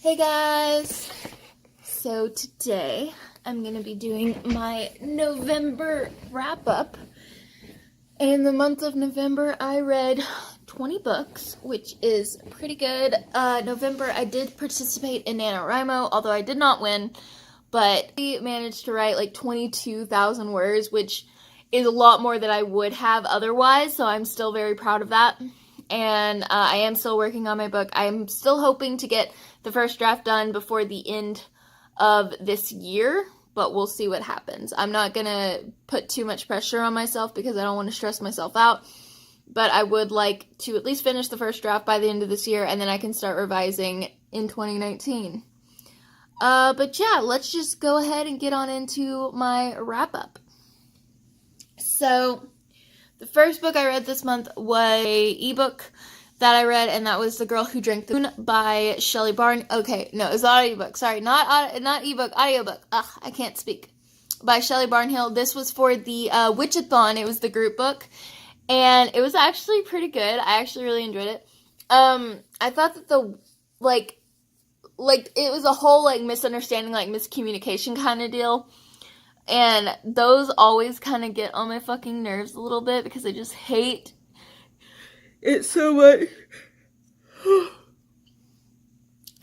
Hey guys! So today I'm going to be doing my November wrap-up. In the month of November I read 20 books, which is pretty good. November I did participate in NaNoWriMo, although I did not win, but I managed to write like 22,000 words, which is a lot more than I would have otherwise, so I'm still very proud of that. And I am still working on my book. I'm still hoping to get the first draft done before the end of this year, but we'll see what happens. I'm not going to put too much pressure on myself because I don't want to stress myself out, but I would like to at least finish the first draft by the end of this year, and then I can start revising in 2019. But yeah, let's just go ahead and get on into my wrap-up. So the first book I read this month was an ebook that I read, and that was The Girl Who Drank the Moon by Shelley Barn. Okay, no, it's audiobook. Sorry, not ebook, audiobook. Ugh, I can't speak. By Shelley Barnhill. This was for the Witchathon. It was the group book, and it was actually pretty good. I actually really enjoyed it. I thought that the like it was a whole like misunderstanding, like miscommunication kind of deal. And those always kind of get on my fucking nerves a little bit because I just hate it so much.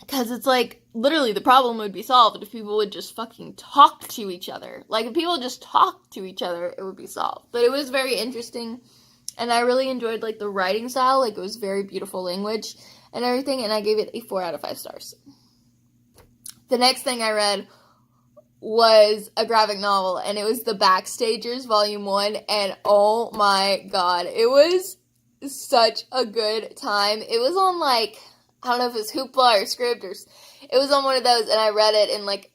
Because it's like, literally the problem would be solved if people would just fucking talk to each other. Like, if people just talk to each other, it would be solved. But it was very interesting, and I really enjoyed, like, the writing style. Like, it was very beautiful language and everything, and I gave it a 4 out of 5 stars. The next thing I read was a graphic novel, and it was The Backstagers Volume 1, and oh my god, it was such a good time. It was on, like, I don't know if it was Hoopla or Scribd, or it was on one of those, and I read it in, like,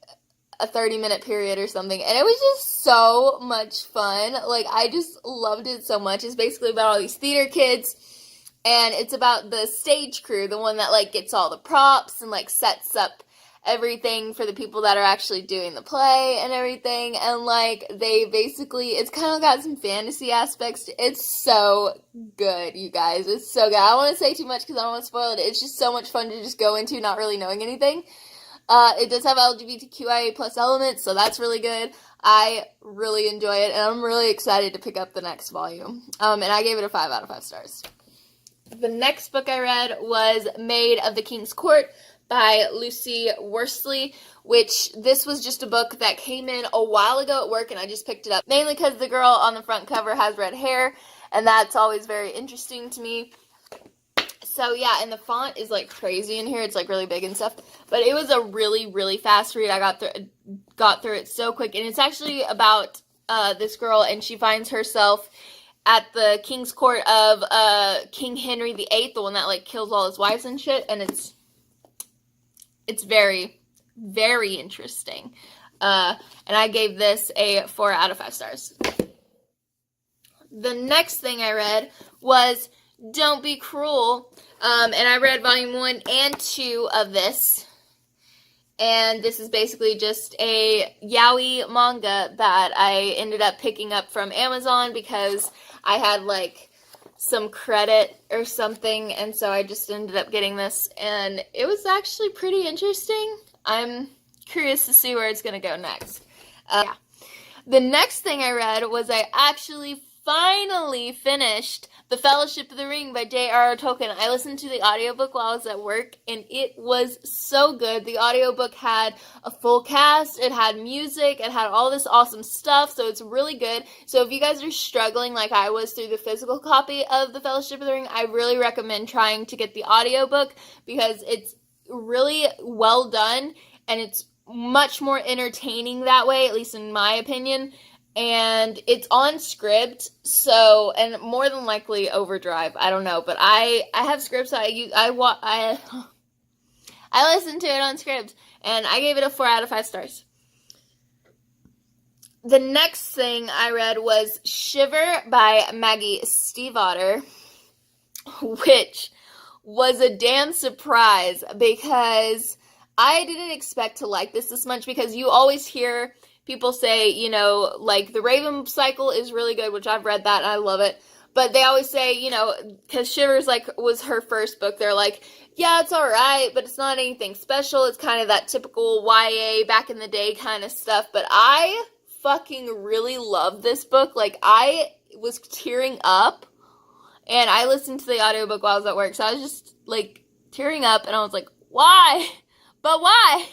a 30-minute period or something, and it was just so much fun. Like, I just loved it so much. It's basically about all these theater kids, and it's about the stage crew, the one that, like, gets all the props and, like, sets up everything for the people that are actually doing the play and everything, and like they basically, it's kind of got some fantasy aspects. It's so good, you guys. It's so good. I don't want to say too much because I don't want to spoil it. It's just so much fun to just go into not really knowing anything. It does have LGBTQIA plus elements, so that's really good. I really enjoy it, and I'm really excited to pick up the next volume. And I gave it a 5 out of 5 stars. The next book I read was Maid of the King's Court by Lucy Worsley, which this was just a book that came in a while ago at work, and I just picked it up. Mainly because the girl on the front cover has red hair, and that's always very interesting to me. So yeah, and the font is like crazy in here. It's like really big and stuff. But it was a really, really fast read. I got through it so quick, and it's actually about this girl, and she finds herself at the king's court of King Henry VIII, the one that like kills all his wives and shit, and it's very, very interesting. And I gave this a 4 out of 5 stars. The next thing I read was Don't Be Cruel. And I read volume 1 and 2 of this. And this is basically just a yaoi manga that I ended up picking up from Amazon because I had like some credit or something, and so I just ended up getting this, and it was actually pretty interesting. I'm curious to see where it's going to go next. Yeah. The next thing I read was I actually finally finished The Fellowship of the Ring by J.R.R. Tolkien. I listened to the audiobook while I was at work, and it was so good. The audiobook had a full cast, it had music, it had all this awesome stuff, so it's really good. So if you guys are struggling like I was through the physical copy of The Fellowship of the Ring, I really recommend trying to get the audiobook because it's really well done, and it's much more entertaining that way, at least in my opinion. And it's on Scribd, so, and more than likely Overdrive, I don't know, but I have Scribd, so I listened to it on Scribd, and I gave it a 4 out of 5 stars. The next thing I read was Shiver by Maggie Stiefvater, which was a damn surprise, because I didn't expect to like this much, because you always hear people say, you know, like, the Raven cycle is really good, which I've read that and I love it, But they always say, you know, because Shivers, like, was her first book, they're like, yeah, it's alright, but it's not anything special. It's kind of that typical YA back in the day kind of stuff. But I fucking really love this book. Like, I was tearing up, and I listened to the audiobook while I was at work, so I was just, like, tearing up, and I was like, why? But why?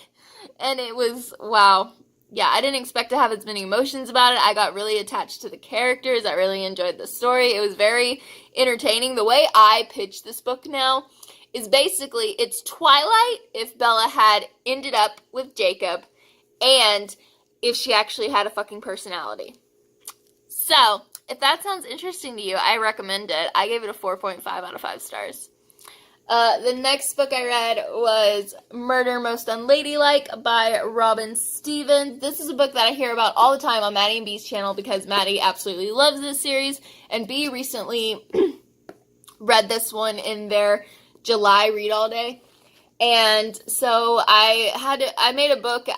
And it was, wow. Yeah, I didn't expect to have as many emotions about it. I got really attached to the characters. I really enjoyed the story. It was very entertaining. The way I pitch this book now is basically, it's Twilight if Bella had ended up with Jacob, and if she actually had a fucking personality. So, if that sounds interesting to you, I recommend it. I gave it a 4.5 out of 5 stars. The next book I read was Murder Most Unladylike by Robin Stevens. This is a book that I hear about all the time on Maddie and B's channel because Maddie absolutely loves this series, and B recently read this one in their July read all day. And so I made a book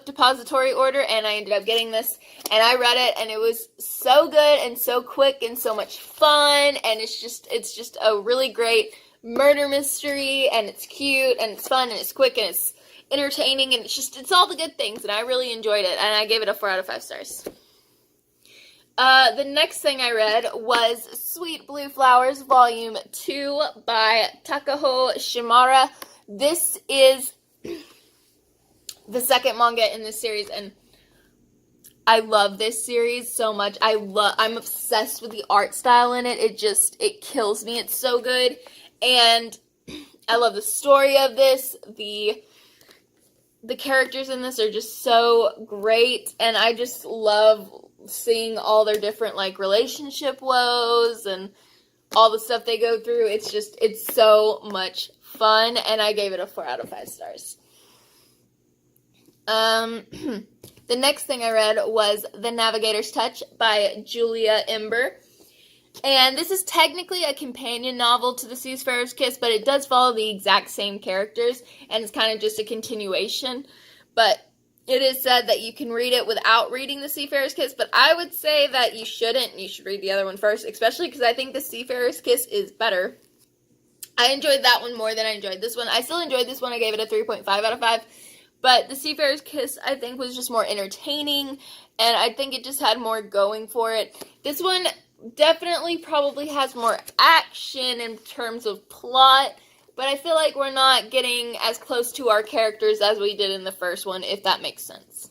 depository order, and I ended up getting this, and I read it, and it was so good and so quick and so much fun, and it's just a really great murder mystery, and it's cute, and it's fun, and it's quick, and it's entertaining, and it's all the good things, and I really enjoyed it, and I gave it a 4 out of 5 stars. The next thing I read was Sweet Blue Flowers, Volume 2 by Takaho Shimara. This is the second manga in this series, and I love this series so much. I'm obsessed with the art style in it. It kills me. It's so good. And I love the story of this. The characters in this are just so great, and I just love seeing all their different, like, relationship woes and all the stuff they go through. It's so much fun, and I gave it a 4 out of 5 stars. The next thing I read was The Navigators Touch by Julia Ember. And this is technically a companion novel to The Seafarer's Kiss, but it does follow the exact same characters, and it's kind of just a continuation. But it is said that you can read it without reading The Seafarer's Kiss, but I would say that you shouldn't. You should read the other one first, especially because I think The Seafarer's Kiss is better. I enjoyed that one more than I enjoyed this one. I still enjoyed this one. I gave it a 3.5 out of 5. But The Seafarer's Kiss, I think, was just more entertaining, and I think it just had more going for it. This one definitely probably has more action in terms of plot, but I feel like we're not getting as close to our characters as we did in the first one, if that makes sense.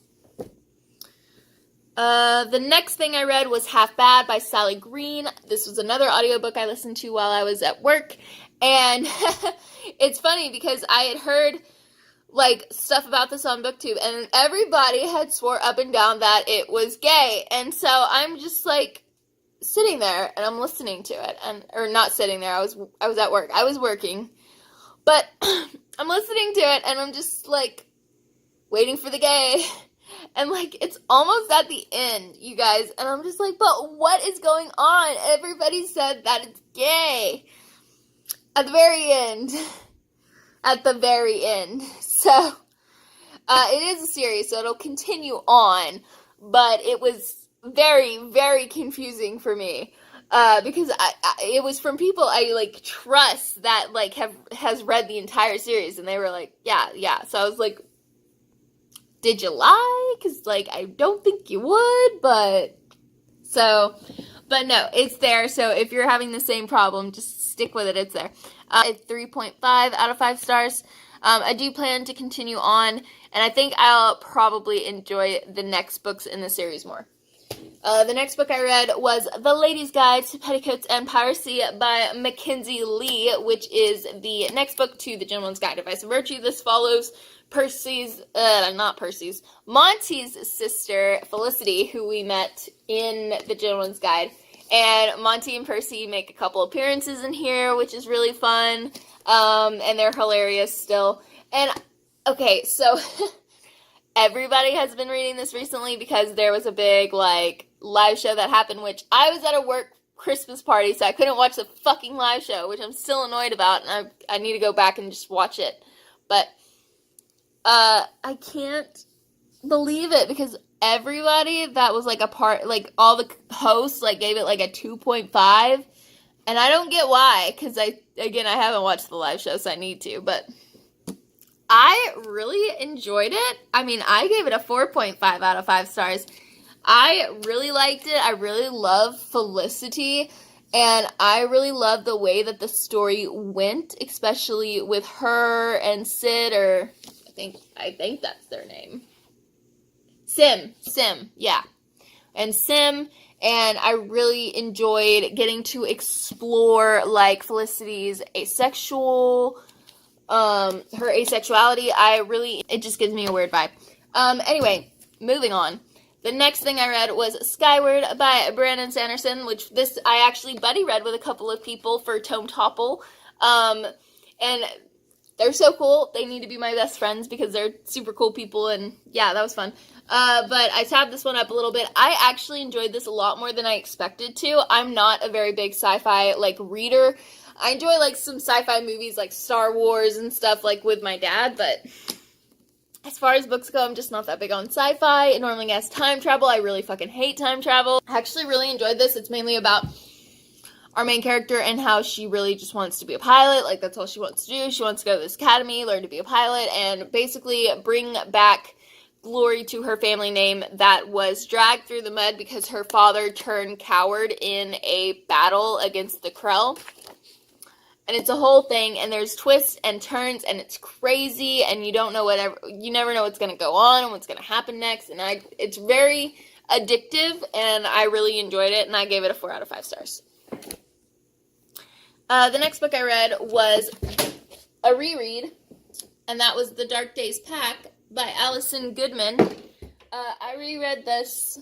The next thing I read was Half Bad by Sally Green. This was another audiobook I listened to while I was at work, and it's funny because I had heard, like, stuff about this on BookTube, and everybody had swore up and down that it was gay, and so I'm just, like, sitting there, and I'm listening to it, or not sitting there, I was at work, I was working, but I'm listening to it, and I'm just, like, waiting for the gay, and, like, it's almost at the end, you guys, and I'm just like, but what is going on? Everybody said that it's gay, at the very end, so, it is a series, so it'll continue on, but it was very, very confusing for me, because it was from people I, like, trust that, like, has read the entire series, and they were like, yeah, so I was like, did you lie? Because, like, I don't think you would, but no, it's there, so if you're having the same problem, just stick with it, it's there. It's 3.5 out of 5 stars. I do plan to continue on, and I think I'll probably enjoy the next books in the series more. The next book I read was The Lady's Guide to Petticoat's Empire by Mackenzie Lee, which is the next book to The Gentleman's Guide to Vice and Virtue. This follows Monty's sister, Felicity, who we met in The Gentleman's Guide. And Monty and Percy make a couple appearances in here, which is really fun, and they're hilarious still. And, okay, so everybody has been reading this recently because there was a big, like, live show that happened, which I was at a work Christmas party, so I couldn't watch the fucking live show, which I'm still annoyed about, and I need to go back and just watch it. But, I can't believe it, because everybody that was like a part, like all the hosts, like gave it like a 2.5, and I don't get why, because I haven't watched the live show, so I need to, but I really enjoyed it. I mean, I gave it a 4.5 out of 5 stars. I really liked it. I really love Felicity, and I really love the way that the story went, especially with her and Sid, or I think that's their name. Sim, yeah. And Sim, and I really enjoyed getting to explore, like, Felicity's her asexuality. It just gives me a weird vibe. Anyway, moving on. The next thing I read was Skyward by Brandon Sanderson, which this I actually buddy read with a couple of people for Tome Topple. And they're so cool. They need to be my best friends because they're super cool people, and yeah, that was fun. But I tabbed this one up a little bit. I actually enjoyed this a lot more than I expected to. I'm not a very big sci-fi, like, reader. I enjoy, like, some sci-fi movies like Star Wars and stuff, like, with my dad, but as far as books go, I'm just not that big on sci-fi. It normally has time travel. I really fucking hate time travel. I actually really enjoyed this. It's mainly about our main character and how she really just wants to be a pilot. Like, that's all she wants to do. She wants to go to this academy, learn to be a pilot, and basically bring back glory to her family name that was dragged through the mud because her father turned coward in a battle against the Krell. And it's a whole thing, and there's twists and turns, and it's crazy, and you never know what's going to go on and what's going to happen next, and it's very addictive, and I really enjoyed it, and I gave it a 4 out of 5 stars. The next book I read was a reread, and that was The Dark Days Pact by Allison Goodman. I reread this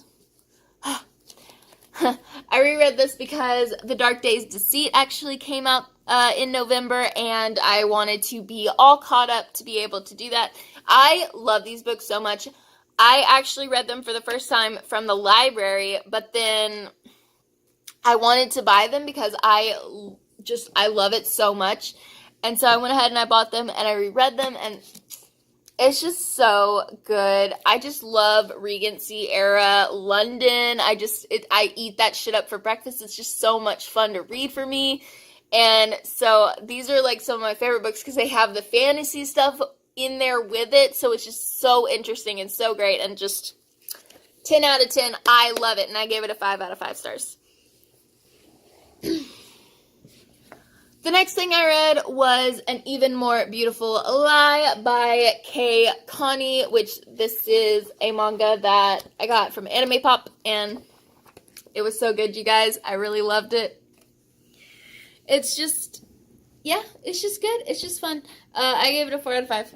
because The Dark Days Deceit actually came out in November, and I wanted to be all caught up to be able to do that. I love these books so much. I actually read them for the first time from the library, but then I wanted to buy them because I love it so much. And so I went ahead and I bought them, and I reread them, and it's just so good. I just love Regency era London. I eat that shit up for breakfast. It's just so much fun to read for me. And so these are like some of my favorite books because they have the fantasy stuff in there with it. So it's just so interesting and so great, and just 10 out of 10. I love it, and I gave it a 5 out of 5 stars. The next thing I read was An Even More Beautiful Lie by Kay Connie, which this is a manga that I got from Anime Pop, and it was so good, you guys. I really loved it. It's just, yeah, it's just good. It's just fun. I gave it a 4 out of 5.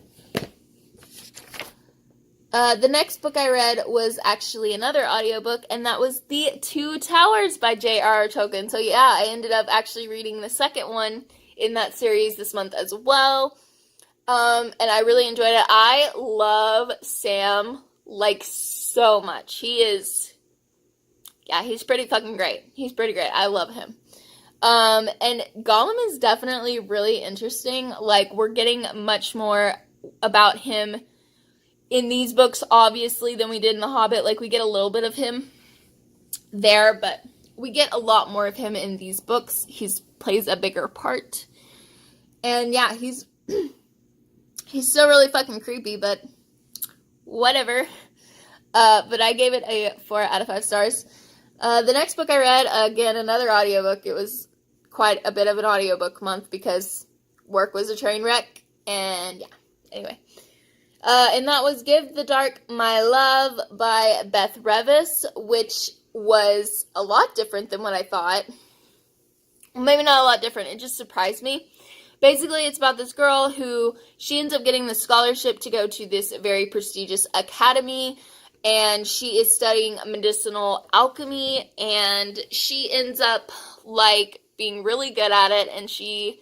The next book I read was actually another audiobook, and that was The Two Towers by J.R.R. Tolkien. So yeah, I ended up actually reading the second one in that series this month as well. And I really enjoyed it. I love Sam, like, so much. He's pretty fucking great. He's pretty great. I love him. And Gollum is definitely really interesting. Like, we're getting much more about him in these books, obviously, than we did in The Hobbit. Like, we get a little bit of him there, but we get a lot more of him in these books. He plays a bigger part. And yeah, he's still really fucking creepy, but whatever. But I gave it a 4 out of 5 stars. The next book I read, again, another audiobook. It was quite a bit of an audiobook month because work was a train wreck, and yeah, anyway. And that was Give the Dark My Love by Beth Revis, which was a lot different than what I thought. Well, maybe not a lot different, it just surprised me. Basically, it's about this girl who, she ends up getting the scholarship to go to this very prestigious academy, and she is studying medicinal alchemy, and she ends up, like, being really good at it, and she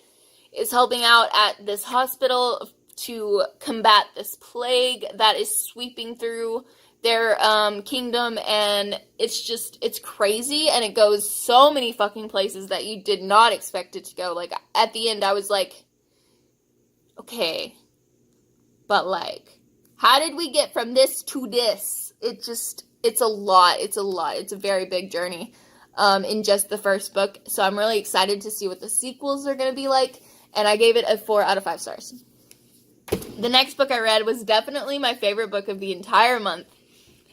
is helping out at this hospital to combat this plague that is sweeping through their kingdom, and it's crazy, and it goes so many fucking places that you did not expect it to go. Like, at the end, I was like, okay, but, like, how did we get from this to this? It's a lot. It's a very big journey in just the first book. So I'm really excited to see what the sequels are going to be like. And I gave it a 4 out of 5 stars. The next book I read was definitely my favorite book of the entire month.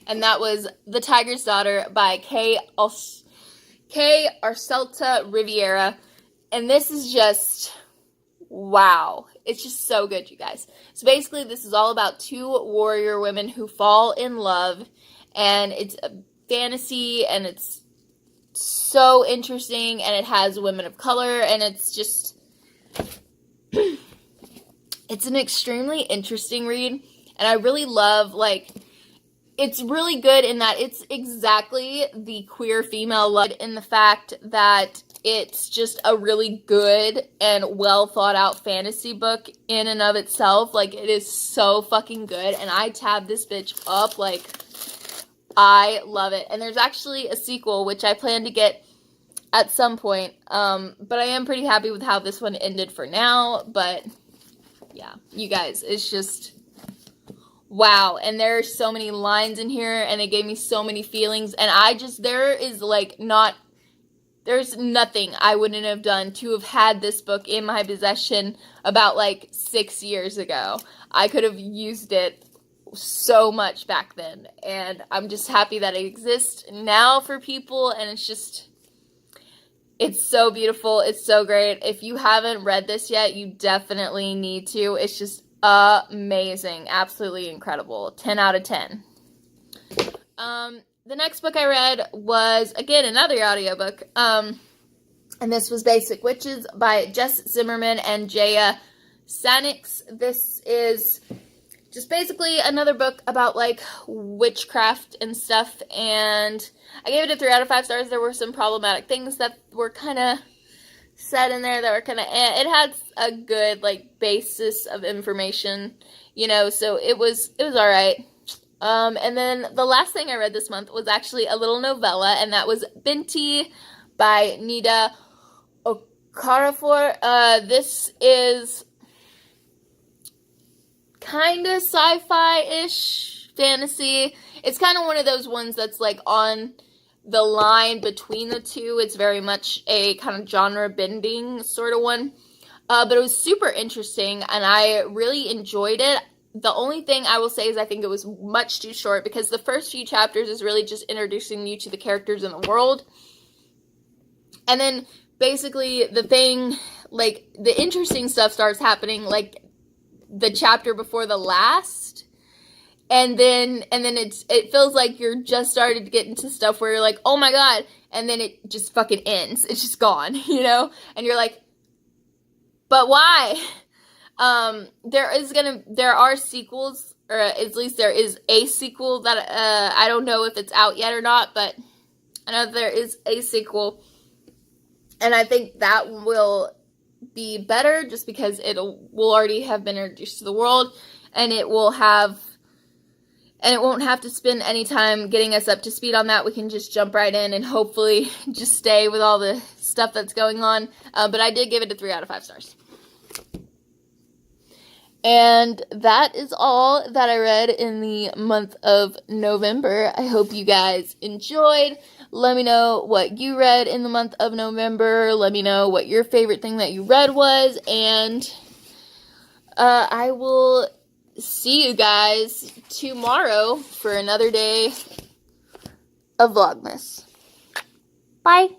And that was The Tiger's Daughter by K. Arcelta Riviera. And this is just, wow. It's just so good, you guys. So basically, this is all about 2 warrior women who fall in love. And it's a fantasy, and it's so interesting, and it has women of color, and it's just, it's an extremely interesting read. And I really love, like, it's really good in that it's exactly the queer female love, in the fact that it's just a really good and well thought out fantasy book in and of itself. Like, it is so fucking good, and I tabbed this bitch up. Like, I love it. And there's actually a sequel, which I plan to get at some point, but I am pretty happy with how this one ended for now. But yeah, you guys, it's just, wow. And there are so many lines in here, and it gave me so many feelings, and there's nothing I wouldn't have done to have had this book in my possession about, like, 6 years ago. I could have used it so much back then, and I'm just happy that it exists now for people, and it's so beautiful. It's so great. If you haven't read this yet, you definitely need to. It's just amazing. Absolutely incredible. 10 out of 10. The next book I read was, again, another audiobook, and this was Basic Witches by Jess Zimmerman and Jaya Sanix. This is just basically another book about, like, witchcraft and stuff, and I gave it a 3 out of 5 stars. There were some problematic things that were kind of said in there that were kind of, it had a good, like, basis of information, you know, so it was alright. And then the last thing I read this month was actually a little novella, and that was Binti by Nida Okorafor. This is kind of sci-fi-ish fantasy. It's kind of one of those ones that's, like, on the line between the two. It's very much a kind of genre-bending sort of one. But it was super interesting, and I really enjoyed it. The only thing I will say is I think it was much too short, because the first few chapters is really just introducing you to the characters in the world. And then basically the thing, like, the interesting stuff starts happening, like, the chapter before the last. And then it feels like you're just started to get into stuff where you're like, oh my god, and then it just fucking ends. It's just gone, you know? And you're like, but why? There are sequels, or at least there is a sequel that, I don't know if it's out yet or not, but I know there is a sequel, and I think that will be better, just because will already have been introduced to the world, and it won't have to spend any time getting us up to speed on that. We can just jump right in and hopefully just stay with all the stuff that's going on, but I did give it a 3 out of 5 stars. And that is all that I read in the month of November. I hope you guys enjoyed. Let me know what you read in the month of November. Let me know what your favorite thing that you read was. And I will see you guys tomorrow for another day of Vlogmas. Bye.